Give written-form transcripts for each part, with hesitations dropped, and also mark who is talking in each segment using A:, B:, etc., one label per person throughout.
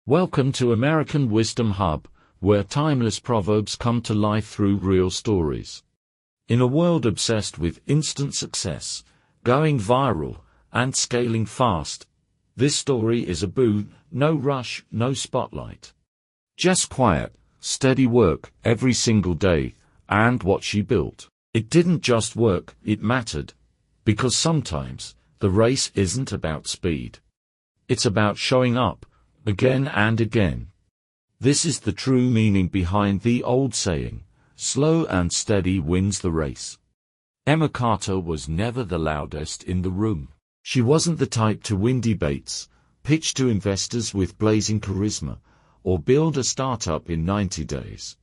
A: Welcome to American Wisdom Hub, where timeless proverbs come to life through real stories. In a world obsessed with instant success, going viral, and scaling fast, this story is a boon: no rush, no spotlight. Just quiet, steady work every single day, and what she built. It didn't just work, it mattered. Because sometimes, the race isn't about speed. It's about showing up, again and again. This is the true meaning behind the old saying, slow and steady wins the race. Emma Carter was never the loudest in the room. She wasn't the type to win debates, pitch to investors with blazing charisma, or build a startup in 90 days.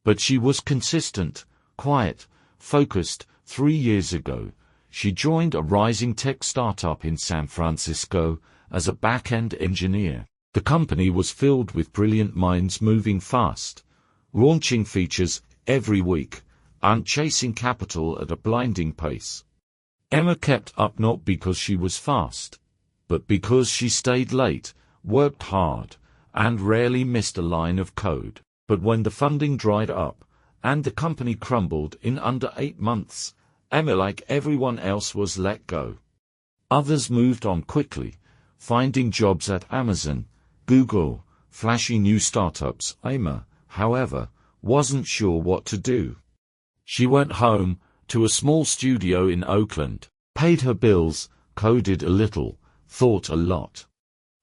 A: But she was consistent, quiet, focused. 3 years ago, she joined a rising tech startup in San Francisco as a back-end engineer. The company was filled with brilliant minds moving fast, launching features every week, and chasing capital at a blinding pace. Emma kept up not because she was fast, but because she stayed late, worked hard, and rarely missed a line of code. But when the funding dried up, and the company crumbled in under 8 months, Emma, like everyone else, was let go. Others moved on quickly, finding jobs at Amazon, Google, flashy new startups. Emma, however, wasn't sure what to do. She went home, to a small studio in Oakland, paid her bills, coded a little, thought a lot.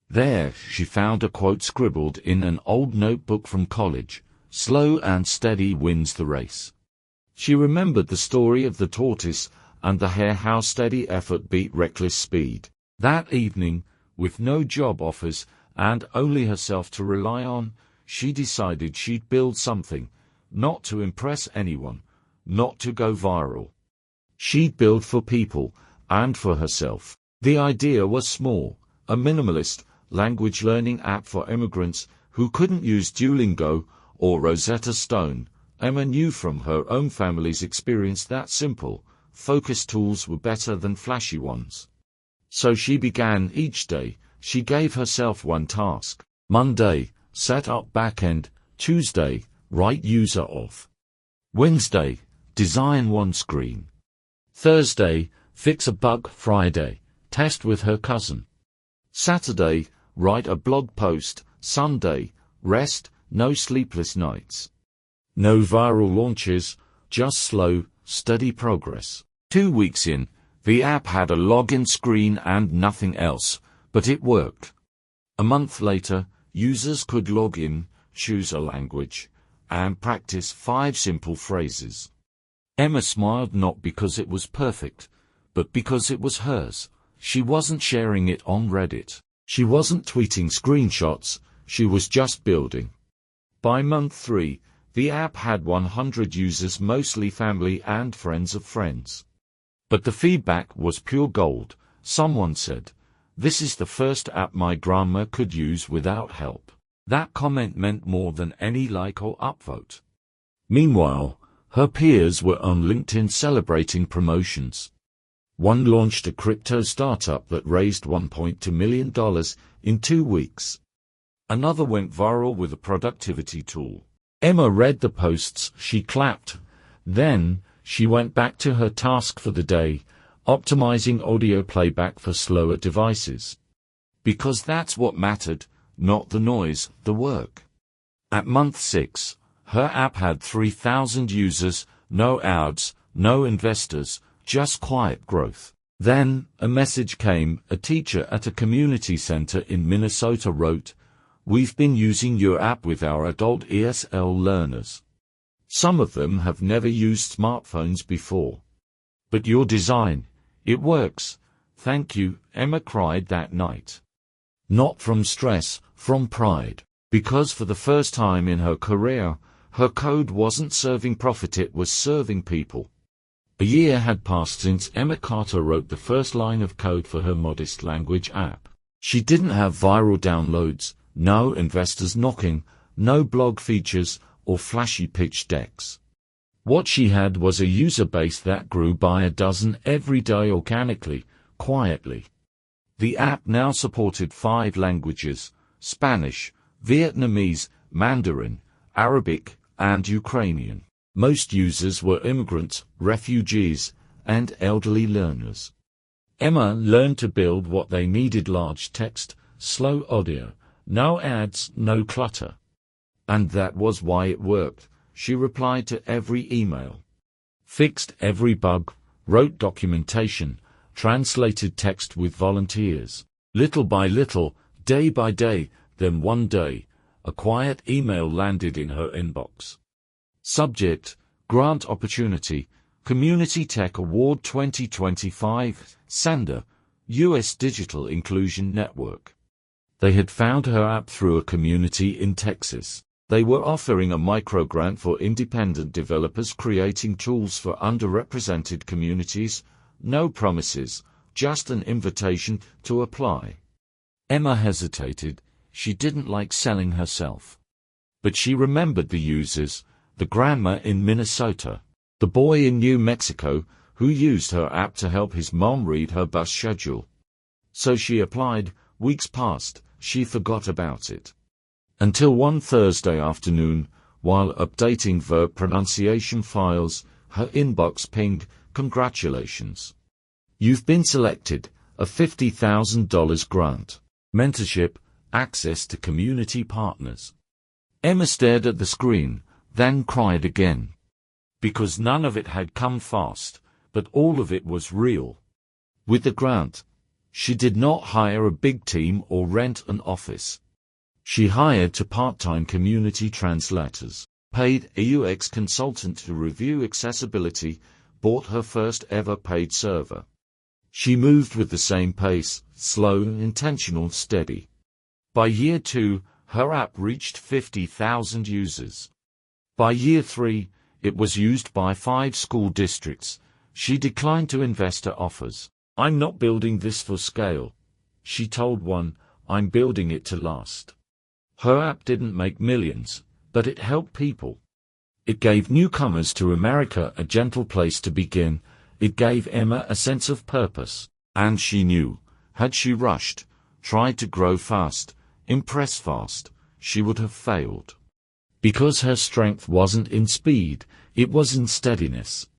A: There, she found a quote scribbled in an old notebook from college: slow and steady wins the race. She remembered the story of the tortoise and the hare, how steady effort beat reckless speed. That evening, with no job offers, and only herself to rely on, she decided she'd build something, not to impress anyone, not to go viral. She'd build for people, and for herself. The idea was small: a minimalist, language learning app for immigrants who couldn't use Duolingo or Rosetta Stone. Emma knew from her own family's experience that simple, focused tools were better than flashy ones. So she began. Each day, she gave herself one task. Monday, set up backend. Tuesday, write user auth. Wednesday, design one screen. Thursday, fix a bug. Friday, test with her cousin. Saturday, write a blog post. Sunday, rest, no sleepless nights. No viral launches, just slow, steady progress. 2 weeks in, the app had a login screen and nothing else, but it worked. A month later, users could log in, choose a language, and practice 5 simple phrases. Emma smiled, not because it was perfect, but because it was hers. She wasn't sharing it on Reddit. She wasn't tweeting screenshots, she was just building. By month 3, the app had 100 users, mostly family and friends of friends. But the feedback was pure gold. Someone said, "This is the first app my grandma could use without help." That comment meant more than any like or upvote. Meanwhile, her peers were on LinkedIn celebrating promotions. One launched a crypto startup that raised $1.2 million in 2 weeks. Another went viral with a productivity tool. Emma read the posts, she clapped. Then, she went back to her task for the day, optimizing audio playback for slower devices. Because that's what mattered, not the noise, the work. At month 6, her app had 3,000 users, no ads, no investors, just quiet growth. Then, a message came. A teacher at a community center in Minnesota wrote, "We've been using your app with our adult ESL learners. Some of them have never used smartphones before. But your design, it works. Thank you," Emma cried that night. Not from stress, from pride. Because for the first time in her career, her code wasn't serving profit, it was serving people. A year had passed since Emma Carter wrote the first line of code for her modest language app. She didn't have viral downloads, no investors knocking, no blog features, or flashy pitch decks. What she had was a user base that grew by a dozen every day, organically, quietly. The app now supported 5 languages: Spanish, Vietnamese, Mandarin, Arabic, and Ukrainian. Most users were immigrants, refugees, and elderly learners. Emma learned to build what they needed: large text, slow audio, no ads, no clutter. And that was why it worked. She replied to every email, fixed every bug, wrote documentation, translated text with volunteers. Little by little, day by day, then one day, a quiet email landed in her inbox. Subject: Grant Opportunity, Community Tech Award 2025, Sender, U.S. Digital Inclusion Network. They had found her app through a community in Texas. They were offering a microgrant for independent developers creating tools for underrepresented communities. No promises, just an invitation to apply. Emma hesitated. She didn't like selling herself. But she remembered the users, the grandma in Minnesota, the boy in New Mexico who used her app to help his mom read her bus schedule. So she applied. Weeks passed. She forgot about it. Until one Thursday afternoon, while updating verb pronunciation files, her inbox pinged, "Congratulations. You've been selected, a $50,000 grant, mentorship, access to community partners." Emma stared at the screen, then cried again. Because none of it had come fast, but all of it was real. With the grant, she did not hire a big team or rent an office. She hired two part-time community translators, paid a UX consultant to review accessibility, bought her first ever paid server. She moved with the same pace, slow, intentional, steady. By year 2, her app reached 50,000 users. By year 3, it was used by 5 school districts. She declined to investor offers. "I'm not building this for scale," she told one. "I'm building it to last." Her app didn't make millions, but it helped people. It gave newcomers to America a gentle place to begin. It gave Emma a sense of purpose. And she knew, had she rushed, tried to grow fast, impress fast, she would have failed. Because her strength wasn't in speed, it was in steadiness.